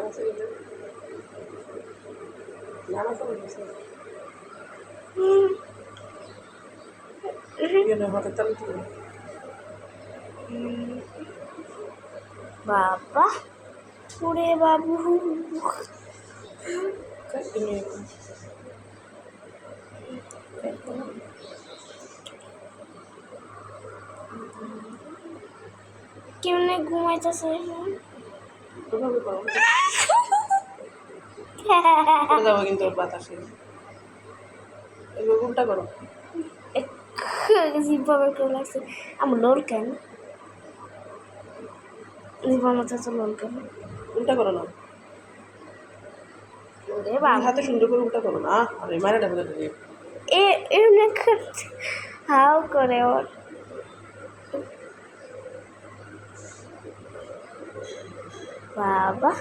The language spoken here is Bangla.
আছে জানা তো বলছে হাতে তালে তুলে বাবা ওরে বাবু কেমনে ঘুমাইতেছে যাবো কিন্তু বাতাসে উল্টা করো জিব্বাবে করে লাগছে আমার লোল কেন জিব্বার মতো তো লোল কেন উল্টা করো না ওরে বাবা হাতে সুন্দর করে উল্টা করো না আরে মারে ডাবলে এমনি করছে হাও করে ওর বাবা